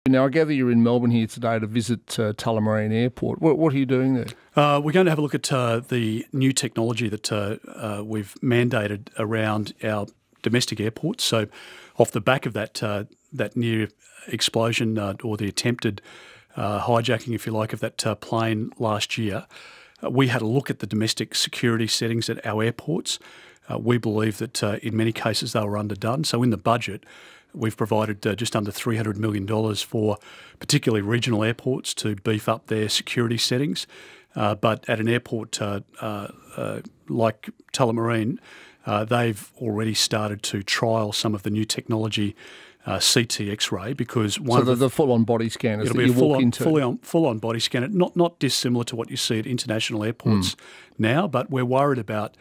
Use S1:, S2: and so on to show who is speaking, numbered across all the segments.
S1: Now, I gather you're in Melbourne here today to visit Tullamarine Airport. What are you doing there?
S2: We're going to have a look at the new technology that we've mandated around our domestic airports. So off the back of that near explosion or the attempted hijacking, if you like, of that plane last year, we had a look at the domestic security settings at our airports. We believe that in many cases they were underdone. So in the budget, we've provided just under $300 million for particularly regional airports to beef up their security settings. But at an airport like Tullamarine, they've already started to trial some of the new technology, CT X-ray, because
S1: the full-on body scanners
S2: it'll
S1: that
S2: be
S1: you walk into.
S2: Full-on body scanner, not dissimilar to what you see at international airports now, but we're worried about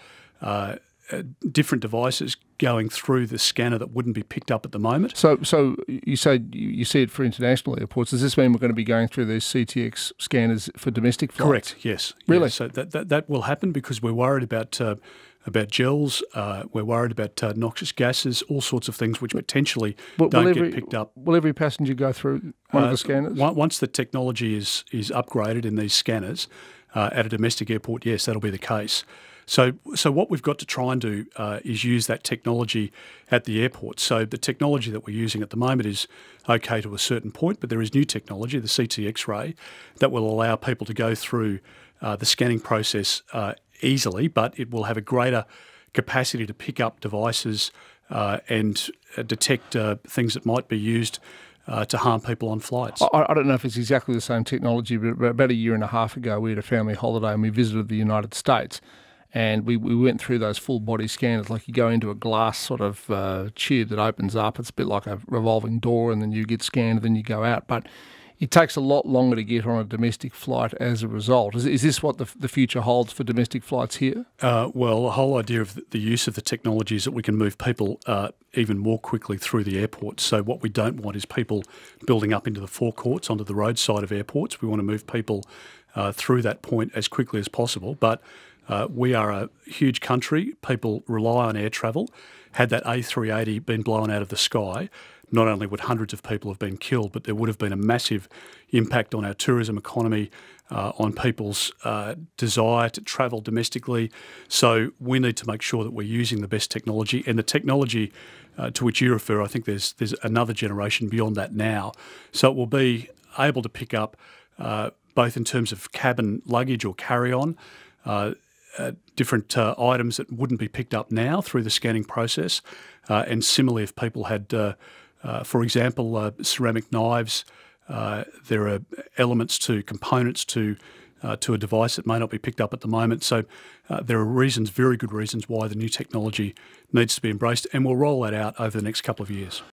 S2: different devices going through the scanner that wouldn't be picked up at the moment.
S1: So you say you see it for international airports. Does this mean we're going to be going through these CTX scanners for domestic flights?
S2: Correct. Yes.
S1: Really?
S2: Yes. So that will happen because we're worried about gels. We're worried about noxious gases, all sorts of things which potentially don't get picked up.
S1: Will every passenger go through one of the scanners?
S2: Once the technology is upgraded in these scanners at a domestic airport, yes, that'll be the case. So what we've got to try and do is use that technology at the airport. So the technology that we're using at the moment is okay to a certain point, but there is new technology, the CT X-ray, that will allow people to go through the scanning process easily, but it will have a greater capacity to pick up devices and detect things that might be used to harm people on flights.
S1: I don't know if it's exactly the same technology, but about a year and a half ago, we had a family holiday and we visited the United States. And we went through those full body scanners, like you go into a glass sort of tube that opens up. It's a bit like a revolving door, and then you get scanned, and then you go out. But it takes a lot longer to get on a domestic flight as a result. Is this what the future holds for domestic flights here?
S2: Well, the whole idea of the use of the technology is that we can move people even more quickly through the airport. So what we don't want is people building up into the forecourts onto the roadside of airports. We want to move people through that point as quickly as possible. But we are a huge country. People rely on air travel. Had that A380 been blown out of the sky, not only would hundreds of people have been killed, but there would have been a massive impact on our tourism economy, on people's desire to travel domestically. So we need to make sure that we're using the best technology. And the technology to which you refer, I think there's another generation beyond that now. So it will be able to pick up both in terms of cabin luggage or carry-on, different items that wouldn't be picked up now through the scanning process. And similarly, if people had, for example, ceramic knives, there are elements to components to a device that may not be picked up at the moment. So there are reasons, very good reasons, why the new technology needs to be embraced, and we'll roll that out over the next couple of years.